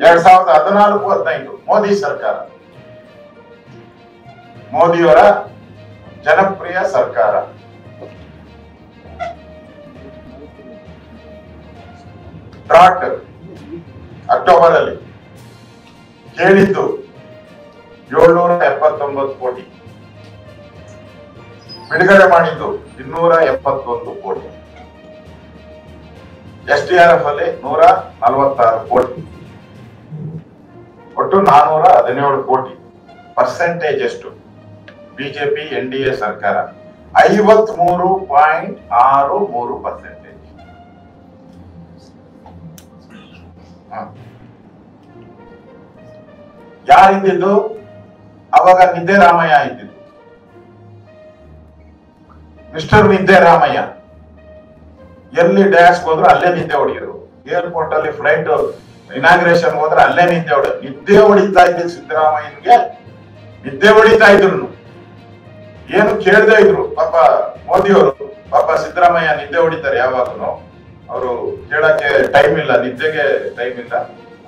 2014-15 ಮೋದಿ ಸರ್ಕಾರ, ಮೋದಿಯವರ ಜನಪ್ರಿಯ ಸರ್ಕಾರ. ಡ್ರಾಟ್ ಅಕ್ಟೋಬರ್ ಅಲ್ಲಿ ಕೇಳಿದ್ದು 779 ಕೋಟಿ, ಬಿಡುಗಡೆ ಮಾಡಿದ್ದು 271 ಕೋಟಿ. SDRF ಅಲ್ಲಿ 146 ಕೋಟಿ, ಒಟ್ಟು 417 ಕೋಟಿ. ಪರ್ಸೆಂಟೇಜ್ ಎಷ್ಟು? ಬಿಜೆಪಿ NDA ಸರ್ಕಾರ 53.63%. ಯಾರಿದ್ದು? ಅವಾಗ ನಿದ್ದೆರಾಮಯ್ಯ ಇದ್ದಿದ್ದು. ಮಿಸ್ಟರ್ ನಿದ್ದೆರಾಮಯ್ಯ ಎಲ್ಲಿ ಡ್ಯಾಶ್ ಹೋದ್ರು ಅಲ್ಲೇ ನಿದ್ದೆ ಹೊಡೆಯೋರು. ಏರ್ಪೋರ್ಟ್ ಅಲ್ಲಿ ಫ್ಲೈಟ್ ಇನಾಗ್ರೇಷನ್ ಹೋದ್ರೆ ಅಲ್ಲೇ ನಿದ್ದೆ ಹೊಡಿತಾ ಇದ್ದ ಸಿದ್ದರಾಮಯ್ಯನ್ಗೆ ನಿದ್ದೆ ಹೊಡಿತಾ ಇದ್ರು. ಏನು ಕೇಳದೇ ಇದ್ರು ಪಾಪ ಮೋದಿಯವರು. ಪಾಪ ಸಿದ್ದರಾಮಯ್ಯ ನಿದ್ದೆ ಹೊಡಿತಾರೆ ಯಾವಾಗನು, ಅವರು ಕೇಳಕ್ಕೆ ಟೈಮ್ ಇಲ್ಲ, ನಿದ್ದೆಗೆ ಟೈಮ್ ಇಲ್ಲ.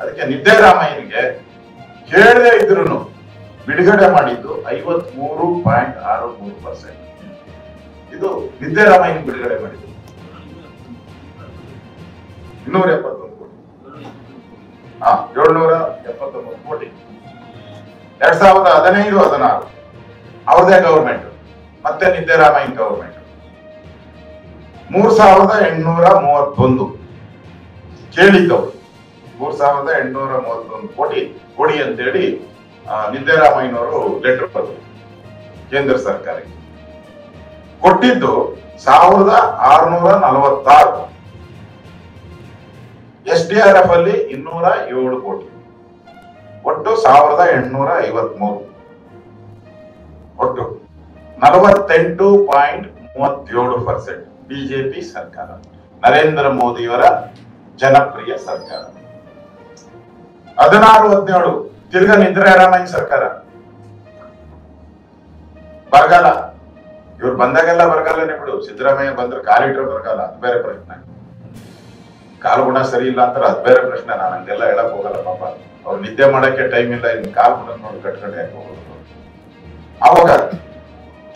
ಅದಕ್ಕೆ ನಿದ್ದೆರಾಮಯ್ಯನಿಗೆ ಕೇಳದೇ ಇದ್ರು ಬಿಡುಗಡೆ ಮಾಡಿದ್ದು 53.63%. ಇದು ನಿದ್ದೆರಾಮಯ್ಯನ ಬಿಡುಗಡೆ ಮಾಡಿದ್ದು 271 ಕೋಟಿ. 779 ಕೋಟಿ. 2015-16 ಅವ್ರದೇ ಗವರ್ಮೆಂಟ್, ಮತ್ತೆ ನಿದ್ದೆರಾಮಯ್ಯನ ಗವರ್ಮೆಂಟ್. 3831 ಕೇಳಿದ್ದವರು. 3831 ಕೋಟಿ ಕೊಡಿ ಅಂತೇಳಿ ನಿದ್ದೆರಾಮಯ್ಯನವರು ಲೆಟರ್ ಬರೆದರು ಕೇಂದ್ರ ಸರ್ಕಾರಕ್ಕೆ. ಕೊಟ್ಟಿದ್ದು 1646. SDRF ಅಲ್ಲಿ 207 ಕೋಟಿ, ಒಟ್ಟು 1853. ಒಟ್ಟು 48.37%. ಬಿಜೆಪಿ ಸರ್ಕಾರ, ನರೇಂದ್ರ ಮೋದಿಯವರ ಜನಪ್ರಿಯ ಸರ್ಕಾರ. 16-17 ತಿರ್ಗಾ ನಿದ್ದೆರಾಮಯ್ಯ ಸರ್ಕಾರ. ಬರಗಾಲ. ಇವ್ರು ಬಂದಾಗೆಲ್ಲ ಬರಗಾಲನೇ ಬಿಡು. ಸಿದ್ದರಾಮಯ್ಯ ಬಂದ್ರೆ ಕಾಲಿಟ್ರೆ ಬರಗಾಲ, ಅದು ಬೇರೆ ಪ್ರಶ್ನೆ. ಕಾಲು ಗುಣ ಸರಿ ಇಲ್ಲ ಅಂತಾರೆ, ಅದು ಬೇರೆ ಪ್ರಶ್ನೆ. ನಾನು ಹಂಗೆಲ್ಲ ಹೇಳಕ್ ಹೋಗಲ್ಲ. ಪಾಪ ಅವ್ರು ನಿದ್ದೆ ಮಾಡಕ್ಕೆ ಟೈಮ್ ಇಲ್ಲ, ಇನ್ನು ಕಾಲು ಗುಣ ನೋಡಿ ಕಟ್ಕಡೆ ಯಾಕೆ ಹೋಗೋದು. ಅವಾಗ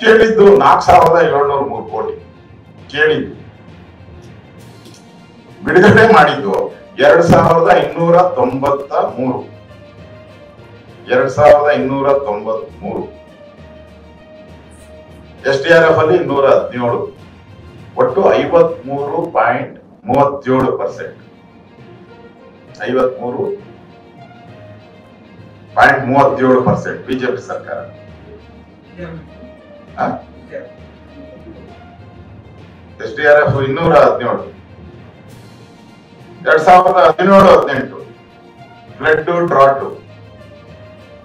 ಕೇಳಿದ್ದು 4703 ಕೋಟಿ ಕೇಳಿದ್ದು. ಬಿಡುಗಡೆ ಮಾಡಿದ್ದು 2293. 2293. SDRF ಅಲ್ಲಿ 217, ಒಟ್ಟು 53.37%. 53.37% ಬಿಜೆಪಿ ಸರ್ಕಾರ. SDRF 217. 2017-18 flood drought.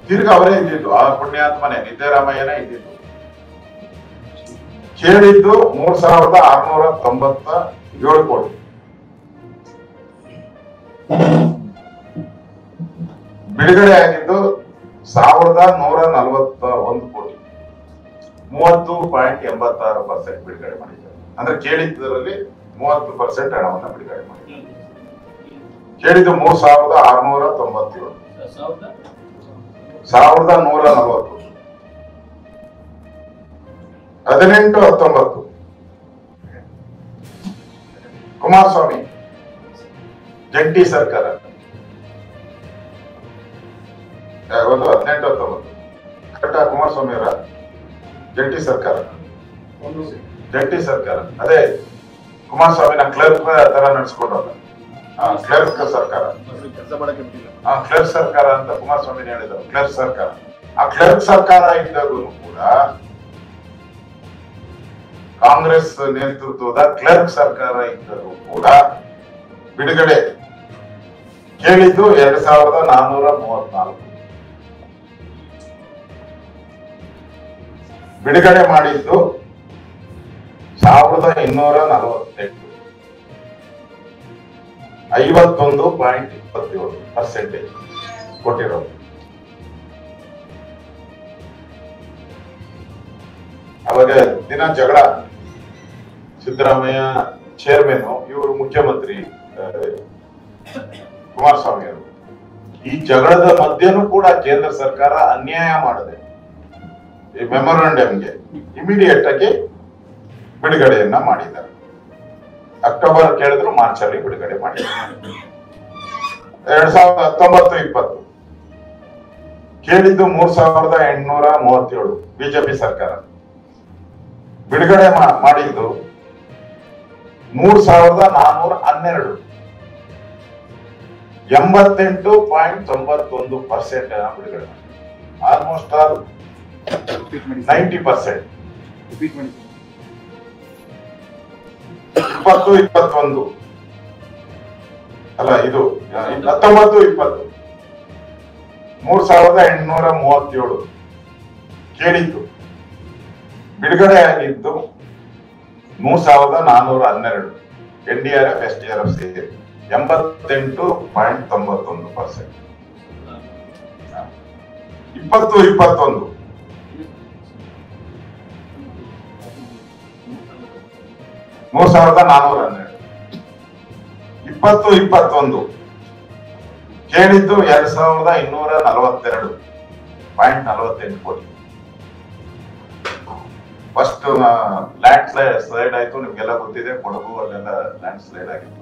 ತಿರ್ಗ ಅವರೇ ಇದ್ದಿದ್ದು, ಆ ಪುಣ್ಯಾತ್ಮನೆ ನಿದ್ದೆರಾಮಯ್ಯನೇ ಇದ್ದಿದ್ದು. ಕೇಳಿದ್ದು 3697 ಕೋಟಿ. ಬಿಡುಗಡೆ ಆಗಿದ್ದು 1141 ಕೋಟಿ. 30.86% ಬಿಡುಗಡೆ ಮಾಡಿದ್ದಾರೆ. ಅಂದ್ರೆ ಕೇಳಿದ್ದರಲ್ಲಿ 30% ಹಣವನ್ನ ಬಿಡುಗಡೆ ಮಾಡಿದ್ದಾರೆ. ಕೇಳಿದ್ದು 3697, 1140. 18-19 ಕುಮಾರಸ್ವಾಮಿ ಜಂಟಿ ಸರ್ಕಾರ. 18-19 ಕರೆಕ್ಟಾ? ಕುಮಾರಸ್ವಾಮಿ ಅವರ ಜಂಟಿ ಸರ್ಕಾರ. ಅದೇ ಕುಮಾರಸ್ವಾಮಿನ ಕ್ಲರ್ಕ್ ತರ ನಡೆಸ್ಕೊಂಡಲ್ಲ, ಕ್ಲರ್ಕ್ ಸರ್ಕಾರ. ಕ್ಲರ್ಕ್ ಸರ್ಕಾರ ಅಂತ ಕುಮಾರಸ್ವಾಮಿ ಹೇಳಿದ್ರು. ಕ್ಲರ್ಕ್ ಸರ್ಕಾರ. ಆ ಕ್ಲರ್ಕ್ ಸರ್ಕಾರ ಇದ್ದಾಗೂ ಕೂಡ ಕಾಂಗ್ರೆಸ್ ನೇತೃತ್ವದ ಕ್ಲರ್ಕ್ ಸರ್ಕಾರ ಇದ್ದರೂ ಕೂಡ ಬಿಡುಗಡೆ ಕೇಳಿದ್ದು 2434. ಬಿಡುಗಡೆ ಮಾಡಿದ್ದು 1248. 51.27% ಕೊಟ್ಟಿರೋದು. ಅವಾಗ ದಿನ ಜಗಳ. ಸಿದ್ದರಾಮಯ್ಯ ಚೇರ್ಮನ್, ಇವರು ಮುಖ್ಯಮಂತ್ರಿ ಕುಮಾರಸ್ವಾಮಿ ಅವರು. ಈ ಜಗಳದ ಮಧ್ಯನೂ ಕೂಡ ಕೇಂದ್ರ ಸರ್ಕಾರ ಅನ್ಯಾಯ ಮಾಡಿದೆ. ಈ ಮೆಮೊರಾಂಡಮ್ಗೆ ಇಮಿಡಿಯೇಟ್ ಆಗಿ ಬಿಡುಗಡೆಯನ್ನ ಮಾಡಿದ್ದಾರೆ. ಅಕ್ಟೋಬರ್ ಕೇಳಿದ್ರು ಮಾರ್ಚ್ ಅಲ್ಲಿ ಬಿಡುಗಡೆ ಮಾಡಿದ್ದಾರೆ. 2019-20 ಕೇಳಿದ್ದು 3837 ಬಿಜೆಪಿ ಸರ್ಕಾರ, ಬಿಡುಗಡೆ ಮಾಡಿದ್ದು 3412, 88.91% ಬಿಡುಗಡೆ, ಆಲ್ಮೋಸ್ಟ್ ಆಲ್ 90%. 20-21 ಅಲ್ಲ, ಇದು 19-20 3837 ಕೇಳಿದ್ದು, ಬಿಡುಗಡೆ ಆಗಿದ್ದು 3412, NDRF SDRF ಸೇರಿ 88.91%. 20-21 3412, 20-21 ಕೇಳಿದ್ದು 2242.48 ಕೋಟಿ. ಫಸ್ಟ್ ಲ್ಯಾಂಡ್ ಸ್ಲೈಡ್ ಆಯ್ತು, ನಿಮ್ಗೆಲ್ಲ ಗೊತ್ತಿದೆ. ಕೊಡಗು ಅಲ್ಲೆಲ್ಲ ಲ್ಯಾಂಡ್ ಸ್ಲೈಡ್ ಆಗಿತ್ತು,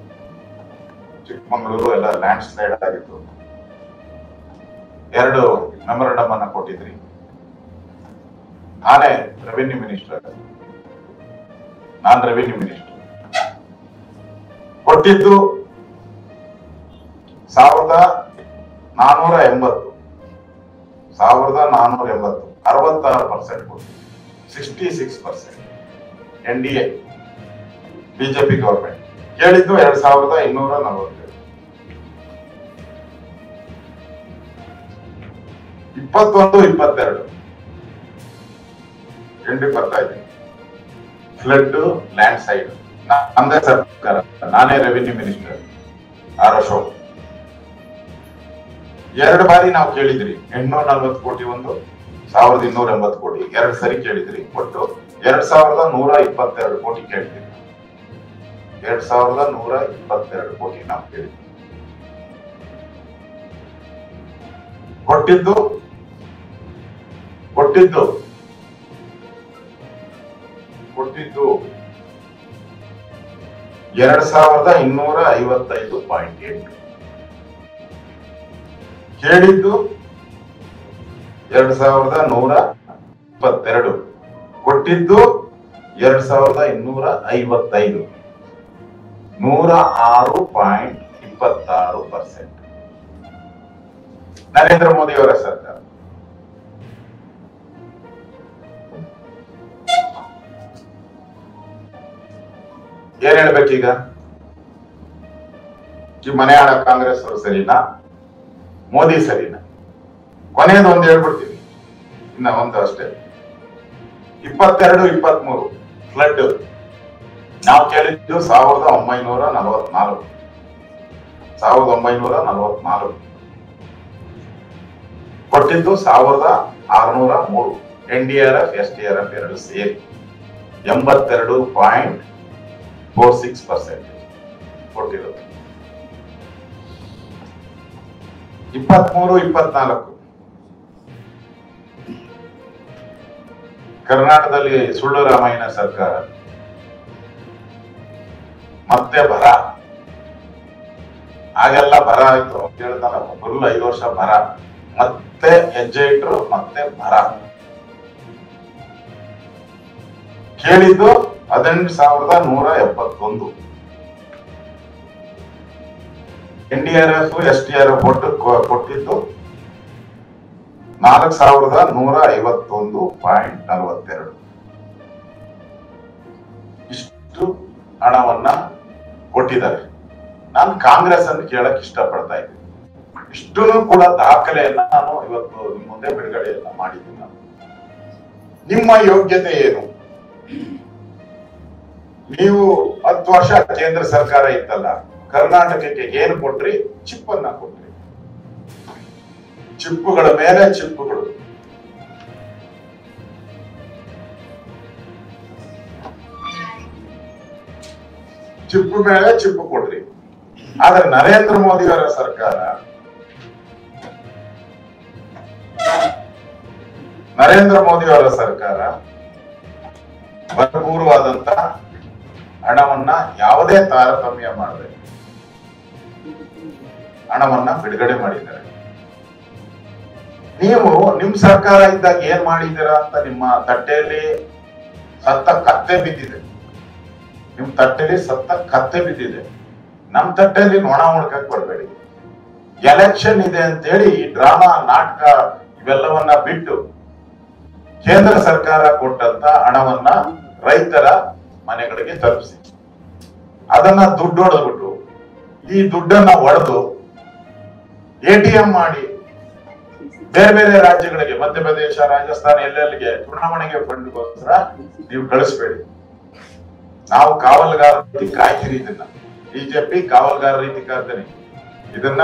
ಚಿಕ್ಕಮಗಳೂರು ಎಲ್ಲ ಲ್ಯಾಂಡ್ ಸ್ಲೈಡ್ ಆಗಿತ್ತು. 2 ಮೆಮೊರಂಡಮ್ ಅನ್ನ ಕೊಟ್ಟಿದ್ರಿ. ನಾನೇ ರೆವಿನ್ಯೂ ಮಿನಿಸ್ಟರ್, ಕೊಟ್ಟಿದ್ದು 1480, 66% ಕೊಟ್ಟು 66% NDA ಬಿಜೆಪಿ ಗವರ್ಮೆಂಟ್. ಕೇಳಿದ್ದು 2247. 21-22 ಬರ್ತಾಯಿದೆ. ಫ್ಲಡ್ ಲ್ಯಾಂಡ್ ಸೈಡ್ ನಮ್ದೇ ಸರ್ಕಾರ, ನಾನೇ ರೆವಿನ್ಯೂ ಮಿನಿಸ್ಟರ್ ಅಶೋಕ್. 2 ಬಾರಿ ನಾವು ಕೇಳಿದ್ರಿ. 840 ಕೋಟಿ, 1280 ಕೋಟಿ, 2 ಸರಿ ಕೇಳಿದ್ರಿ. ಒಟ್ಟು 2122 ಕೋಟಿ ಕೇಳಿದ್ರಿ. 2122 ಕೋಟಿ ನಾವು ಕೇಳಿದ್ವಿ. ಕೊಟ್ಟಿದ್ದು 2255.8, ಕೇಳಿದ್ದು 2122, ಕೊಟ್ಟಿದ್ದು 2255, 106.26%. ನರೇಂದ್ರ ಮೋದಿ ಅವರ ಸರ್ಕಾರ. ಏನ್ ಹೇಳ್ಬೇಕೀಗ? ಈ ಮನೆ ಆಳ ಕಾಂಗ್ರೆಸ್ ಅವರು ಸರಿನಾ, ಮೋದಿ ಸರಿನಾ? ಕೊನೆಯದು ಒಂದು ಹೇಳ್ಬಿಡ್ತೀವಿ, ಇನ್ನ ಒಂದು ಅಷ್ಟೇ. 22-23 ಫ್ಲಡ್ ನಾವು ಕೇಳಿದ್ದು 1944, ಕೊಟ್ಟಿದ್ದು 1603, NDRF SDRF 2 ಸೇರಿ 82.46% ಕೊಟ್ಟಿರೋದು. 23-24 ಕರ್ನಾಟಕದಲ್ಲಿ ಸುಳ್ಳು ರಾಮಯ್ಯನ ಸರ್ಕಾರ, ಮತ್ತೆ ಬರ. ಆಗೆಲ್ಲ ಬರ ಆಯ್ತು ಹೇಳ್ತಾರ, ಫುಲ್ 5 ವರ್ಷ ಬರ, ಮತ್ತೆ ಹೆಜ್ಜೆ ಇಟ್ರು, ಮತ್ತೆ ಬರ. ಕೇಳಿದ್ದು 18171, NDRF SDRF ಒಟ್ಟು ಕೊಟ್ಟಿದ್ದು 4151.42. ಇಷ್ಟು ಹಣವನ್ನ ಕೊಟ್ಟಿದ್ದಾರೆ. ನಾನು ಕಾಂಗ್ರೆಸ್ ಅನ್ನು ಕೇಳಕ್ ಇಷ್ಟಪಡ್ತಾ ಇದ್ದೀನಿ. ಇಷ್ಟೂ ಕೂಡ ದಾಖಲೆಯನ್ನ ನಾನು ಇವತ್ತು ನಿಮ್ಮ ಮುಂದೆ ಬಿಡುಗಡೆಯನ್ನ ಮಾಡಿದ್ದೀನಿ. ನಾನು ನಿಮ್ಮ ಯೋಗ್ಯತೆ ಏನು? ನೀವು 10 ವರ್ಷ ಕೇಂದ್ರ ಸರ್ಕಾರ ಇತ್ತಲ್ಲ, ಕರ್ನಾಟಕಕ್ಕೆ ಏನು ಕೊಟ್ರಿ? ಚಿಪ್ಪನ್ನ ಕೊಟ್ರಿ. ಚಿಪ್ಪುಗಳ ಮೇಲೆ ಚಿಪ್ಪುಗಳು. ಚಿಪ್ಪು ಮೇಲೆ ಚಿಪ್ಪು ಕೊಟ್ರಿ. ಆದ್ರೆ ನರೇಂದ್ರ ಮೋದಿ ಅವರ ಸರ್ಕಾರ ನರೇಂದ್ರ ಮೋದಿ ಅವರ ಸರ್ಕಾರ ಭರಪೂರವಾದಂತ ಹಣವನ್ನ ಯಾವುದೇ ತಾರತಮ್ಯ ಮಾಡದೆ ಹಣವನ್ನ ಬಿಡುಗಡೆ ಮಾಡಿದ್ದಾರೆ. ನೀವು ನಿಮ್ ಸರ್ಕಾರ ಇದ್ದಾಗ ಏನ್ ಮಾಡಿದ್ದೀರಾ ಅಂತ ನಿಮ್ಮ ತಟ್ಟೆಯಲ್ಲಿ ಸತ್ತ ಕತ್ತೆ ಬಿದ್ದಿದೆ. ನಿಮ್ ತಟ್ಟೆಯಲ್ಲಿ ಸತ್ತ ಕತ್ತೆ ಬಿದ್ದಿದೆ. ನಮ್ ತಟ್ಟೆಯಲ್ಲಿ ನೊಣ ಹುಡ್ಕಕ್ ಬರ್ಬೇಡಿ. ಎಲೆಕ್ಷನ್ ಇದೆ ಅಂತೇಳಿ ಈ ಡ್ರಾಮಾ ನಾಟಕ ಇವೆಲ್ಲವನ್ನ ಬಿಟ್ಟು ಕೇಂದ್ರ ಸರ್ಕಾರ ಕೊಟ್ಟಂತ ಹಣವನ್ನ ರೈತರ ಮನೆಗಳಿಗೆ ತಲುಪಿಸಿ ಅದನ್ನ ದುಡ್ಡು ಹೊಡೆದ್ಬಿಟ್ಟು ಈ ದುಡ್ಡನ್ನ ಒಡೆದು ATM ಮಾಡಿ ಬೇರೆ ಬೇರೆ ರಾಜ್ಯಗಳಿಗೆ ಮಧ್ಯಪ್ರದೇಶ, ರಾಜಸ್ಥಾನ ಎಲ್ಲೆಲ್ಲಿಗೆ ಚುನಾವಣೆಗೆ ಫಂಡ್ಗೋಸ್ಕರ ನೀವು ಕಳಿಸ್ಬೇಡಿ. ನಾವು ಕಾವಲುಗಾರ ರೀತಿ ಕಾಯ್ತೀರಿ. ಇದನ್ನ ಬಿಜೆಪಿ ಕಾವಲುಗಾರ ರೀತಿ ಕಾಯ್ತೀನಿ. ಇದನ್ನ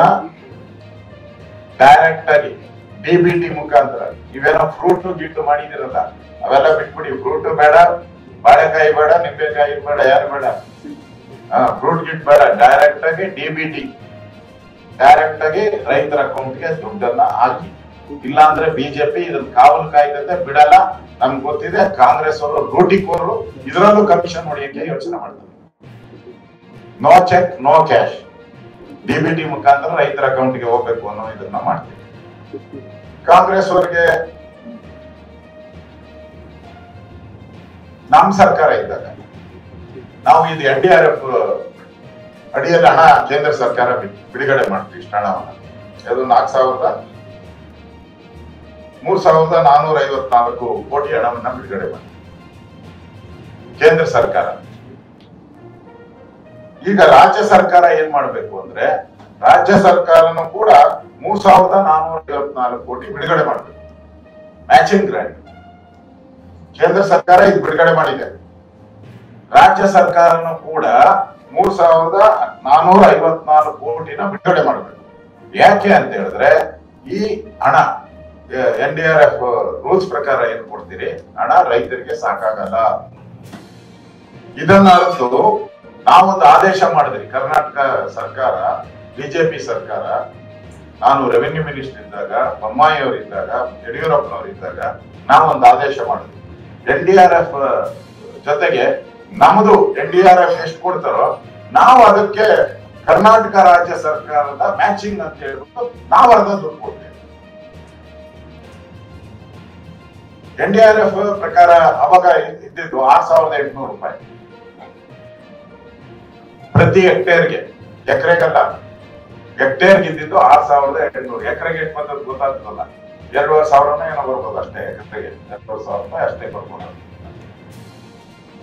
ಡೈರೆಕ್ಟ್ ಆಗಿ DBT ಮುಖಾಂತರ ಇವೇನೋ ಫ್ರೂಟ್ ಗೀಟು ಮಾಡಿದಿರಲ್ಲ ಅವೆಲ್ಲ ಬಿಟ್ಬಿಡಿ. ಫ್ರೂಟ್ ಬೇಡ, ಬಾಳೆಕಾಯಿ ಬೇಡ, ನಿಂಬೆಕಾಯಿ ಬೇಡ, ಯಾರು ಬೇಡ, ಫ್ರೂಟ್ ಗಿಟ್ ಬೇಡ. ಡೈರೆಕ್ಟ್ ಆಗಿ DBT, ಡೈರೆಕ್ಟ್ ಆಗಿ ರೈತರ ಅಕೌಂಟ್ಗೆ ದುಡ್ಡನ್ನ ಹಾಕಿ. ಇಲ್ಲ ಅಂದ್ರೆ ಬಿಜೆಪಿ ಇದನ್ನ ಕಾವಲು ಕಾಯ್ದತೆ ಬಿಡಲ್ಲ. ನಮ್ಗೆ ಗೊತ್ತಿದೆ ಕಾಂಗ್ರೆಸ್ ಅವರು ಲೂಟಿಕೋರು, ಇದರಲ್ಲೂ ಕಮಿಷನ್ ಹೊಡೆಯಕ್ಕೆ ಯೋಚನೆ ಮಾಡ್ತಾರೆ. No cheque no cash, DBT ಮುಖಾಂತರ ರೈತರ ಅಕೌಂಟ್ಗೆ ಹೋಗ್ಬೇಕು ಅನ್ನೋ ಇದನ್ನ ಮಾಡ್ತೀವಿ. ಕಾಂಗ್ರೆಸ್ ಅವರಿಗೆ ನಮ್ ಸರ್ಕಾರ ಇದ್ದಾಗ ನಾವು ಇದು NDRF ಅಡಿಯಲ್ಲಿ ಹಣ ಕೇಂದ್ರ ಸರ್ಕಾರ ಬಿಡುಗಡೆ ಮಾಡ್ತೀವಿ. ಇಷ್ಟ ಹಣವನ್ನ ಅದು 3,454 ಕೋಟಿ ಹಣವನ್ನ ಬಿಡುಗಡೆ ಮಾಡಿ ಕೇಂದ್ರ ಸರ್ಕಾರ. ಈಗ ರಾಜ್ಯ ಸರ್ಕಾರ ಏನ್ ಮಾಡ್ಬೇಕು ಅಂದ್ರೆ ರಾಜ್ಯ ಸರ್ಕಾರನು ಕೂಡ 3,454 ಕೋಟಿ ಬಿಡುಗಡೆ ಮಾಡ್ಬೇಕು. ಮ್ಯಾಚಿಂಗ್ ಗ್ರಾಂಟ್ ಕೇಂದ್ರ ಸರ್ಕಾರ ಇದು ಬಿಡುಗಡೆ ಮಾಡಿದೆ. ರಾಜ್ಯ ಸರ್ಕಾರನು ಕೂಡ 3,454 ಕೋಟಿನ ಬಿಡುಗಡೆ ಮಾಡಬೇಕು. ಯಾಕೆ ಅಂತ ಹೇಳಿದ್ರೆ ಈ ಹಣ NDRF ರೂಲ್ಸ್ ಪ್ರಕಾರ ಏನ್ ಕೊಡ್ತೀರಿ ಹಣ ರೈತರಿಗೆ ಸಾಕಾಗಲ್ಲ. ಇದನ್ನ ಅರ್ಥ ನಾವೊಂದು ಆದೇಶ ಮಾಡಿದ್ರಿ. ಕರ್ನಾಟಕ ಸರ್ಕಾರ, ಬಿಜೆಪಿ ಸರ್ಕಾರ, ನಾನು ರೆವಿನ್ಯೂ ಮಿನಿಸ್ಟರ್ ಇದ್ದಾಗ, ಬೊಮ್ಮಾಯಿ ಅವರಿದ್ದಾಗ, ಯಡಿಯೂರಪ್ಪನವರಿದ್ದಾಗ ನಾವೊಂದು ಆದೇಶ ಮಾಡಿದ್ವಿ. NDRF ಜೊತೆಗೆ ನಮ್ದು NDRF ಎಷ್ಟು ಕೊಡ್ತಾರೋ ನಾವು ಅದಕ್ಕೆ ಕರ್ನಾಟಕ ರಾಜ್ಯ ಸರ್ಕಾರದ ಮ್ಯಾಚಿಂಗ್ ಅಂತ ಹೇಳ್ಬಿಟ್ಟು ನಾವು ಅರ್ಧ ದುಡ್ಡು ಕೊಡ್ತೇವೆ. NDRF ಪ್ರಕಾರ ಅವಾಗ ಇದ್ದಿದ್ದು 6,800 ರೂಪಾಯಿ ಪ್ರತಿ ಹೆಕ್ಟೇರ್ಗೆ. ಎಕರೆಗಲ್ಲ, ಹೆಕ್ಟೇರ್ಗೆ ಇದ್ದಿದ್ದು 6,800. ಎಕರೆಗೆ ಎಷ್ಟು ಬಂದದ್ದು ಗೊತ್ತಾಗ್ತದಲ್ಲ, 2,500 ಏನೋ ಬರ್ಬೋದು ಅಷ್ಟೇ. ಎಕರೆಗೆ 2,500 ರೂಪಾಯಿ ಅಷ್ಟೇ ಬರ್ಬೋದು.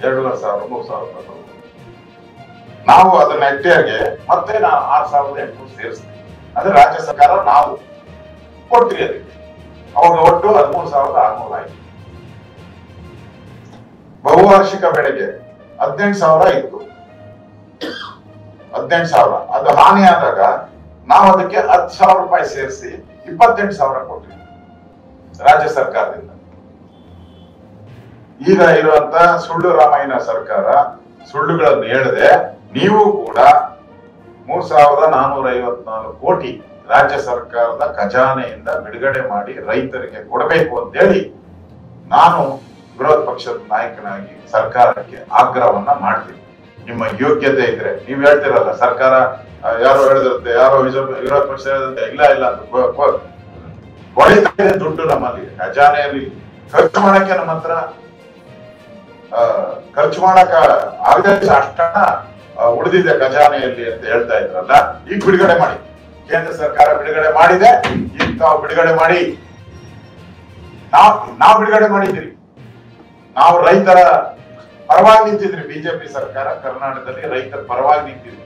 2,500 3,000 ರೂಪಾಯಿ ಬರ್ಬೋದು. ನಾವು ಅದನ್ನ ಹೆಕ್ಟೇರ್ಗೆ ಮತ್ತೆ 6,800 ಸೇರಿಸ್ತೀವಿ. ಅಂದ್ರೆ ರಾಜ್ಯ ಸರ್ಕಾರ ನಾವು ಕೊಡ್ತೀವಿ ಅದಕ್ಕೆ. ಅವಾಗ ಒಟ್ಟು 13,600 ಆಯ್ತು. ಬಹುವಾರ್ಷಿಕ ಬೆಳೆಗೆ 18,000 ಇತ್ತು. 18,000 ಅದು ಹಾನಿ ಆದಾಗ ನಾವು ಅದಕ್ಕೆ 10,000 ರೂಪಾಯಿ ಸೇರಿಸಿ 28,000 ಕೊಟ್ಟಿವಿ ರಾಜ್ಯ ಸರ್ಕಾರದಿಂದ. ಈಗ ಇರುವಂತ ಸುಳ್ಳು ರಾಮಯ್ಯನ ಸರ್ಕಾರ ಸುಳ್ಳುಗಳನ್ನು ಹೇಳದೆ ನೀವು ಕೂಡ 3,454 ಕೋಟಿ ರಾಜ್ಯ ಸರ್ಕಾರದ ಖಜಾನೆಯಿಂದ ಬಿಡುಗಡೆ ಮಾಡಿ ರೈತರಿಗೆ ಕೊಡಬೇಕು ಅಂತ ಹೇಳಿ ನಾನು ವಿರೋಧ ಪಕ್ಷದ ನಾಯಕನಾಗಿ ಸರ್ಕಾರಕ್ಕೆ ಆಗ್ರಹವನ್ನ ಮಾಡ್ತೀನಿ. ನಿಮ್ಮ ಯೋಗ್ಯತೆ ಇದ್ರೆ ನೀವು ಹೇಳ್ತಿರಲ್ಲ, ಸರ್ಕಾರ ಯಾರೋ ಹೇಳಿದಿರುತ್ತೆ, ಯಾರೋ ವಿರೋಧ ಪಕ್ಷ ಹೇಳಿದಂತೆ ಇಲ್ಲ ಅಂತ ಹೊಡಿತಾ ಇದೆ ದುಡ್ಡು ನಮ್ಮಲ್ಲಿ ಖಜಾನೆಯಲ್ಲಿ. ಖರ್ಚು ಮಾಡಕ್ಕೆ ನಮ್ಮ ಹತ್ರ ಖರ್ಚು ಮಾಡಕ ಆಗದೆ ಅಷ್ಟನ್ನ ಉಳಿದಿದೆ ಖಜಾನೆಯಲ್ಲಿ ಅಂತ ಹೇಳ್ತಾ ಇದ್ರಲ್ಲ. ಈಗ ಬಿಡುಗಡೆ ಮಾಡಿ, ಕೇಂದ್ರ ಸರ್ಕಾರ ಬಿಡುಗಡೆ ಮಾಡಿದೆ. ಈಗ ತಾವು ಬಿಡುಗಡೆ ಮಾಡಿ, ನಾವು ಬಿಡುಗಡೆ ಮಾಡಿದ್ದೀರಿ. ನಾವು ರೈತರ ಪರವಾಗಿ ನಿಂತಿದ್ರಿ. ಬಿಜೆಪಿ ಸರ್ಕಾರ ಕರ್ನಾಟಕದಲ್ಲಿ ರೈತರ ಪರವಾಗಿ ನಿಂತಿದ್ರಿ.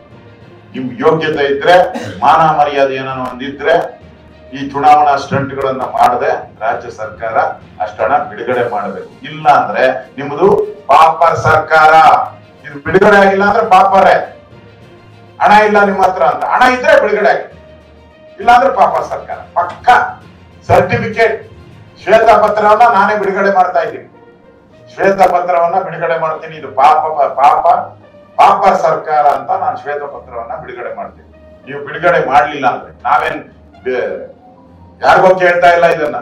ನಿಮ್ ಯೋಗ್ಯತೆ ಇದ್ರೆ, ಮಾನ ಮರ್ಯಾದೆ ಏನೋ ಒಂದಿದ್ರೆ ಈ ಚುನಾವಣಾ ಸ್ಟಂಟ್ಗಳನ್ನ ಮಾಡದೆ ರಾಜ್ಯ ಸರ್ಕಾರ ಅಷ್ಟಣ ಬಿಡುಗಡೆ ಮಾಡಬೇಕು. ಇಲ್ಲ ಅಂದ್ರೆ ನಿಮ್ದು ಪಾಪರ್ ಸರ್ಕಾರ. ಇದು ಬಿಡುಗಡೆ ಆಗಿಲ್ಲ ಅಂದ್ರೆ ಪಾಪರೇ. ಹಣ ಇಲ್ಲ ನಿಮ್ಮ ಹತ್ರ ಅಂತ, ಹಣ ಇದ್ರೆ ಬಿಡುಗಡೆ ಆಗಿ, ಇಲ್ಲ ಅಂದ್ರೆ ಪಾಪರ್ ಸರ್ಕಾರ ಪಕ್ಕ. ಸರ್ಟಿಫಿಕೇಟ್ ಶ್ವೇತಪತ್ರವನ್ನ ನಾನೇ ಬಿಡುಗಡೆ ಮಾಡ್ತಾ ಇದ್ದೀನಿ. ಶ್ವೇತಪತ್ರವನ್ನ ಬಿಡುಗಡೆ ಮಾಡ್ತೀನಿ. ಇದು ಪಾಪರ್ ಸರ್ಕಾರ ಅಂತ ನಾನು ಶ್ವೇತಪತ್ರವನ್ನ ಬಿಡುಗಡೆ ಮಾಡ್ತೀನಿ. ನೀವು ಬಿಡುಗಡೆ ಮಾಡ್ಲಿಲ್ಲ ಅಂದ್ರೆ ನಾವೇನ್ ಯಾರಿಗೋ ಕೇಳ್ತಾ ಇಲ್ಲ. ಇದನ್ನ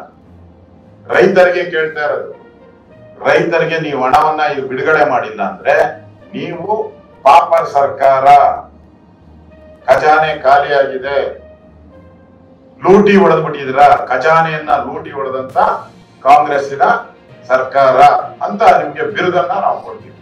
ರೈತರಿಗೆ ಕೇಳ್ತಾ ಇರೋದು. ರೈತರಿಗೆ ನೀವು ಹಣವನ್ನ ಬಿಡುಗಡೆ ಮಾಡಿಲ್ಲ ಅಂದ್ರೆ ನೀವು ಪಾಪರ್ ಸರ್ಕಾರ, ಖಜಾನೆ ಖಾಲಿಯಾಗಿದೆ, ಲೂಟಿ ಹೊಡೆದ್ಬಿಟ್ಟಿದ್ರ, ಖಜಾನೆಯನ್ನ ಲೂಟಿ ಹೊಡೆದಂತ ಕಾಂಗ್ರೆಸ್ಸಿನ ಸರ್ಕಾರ ಅಂತ ನಿಮ್ಗೆ ಬಿರುದನ್ನ ನಾವು ಕೊಡ್ತೀವಿ.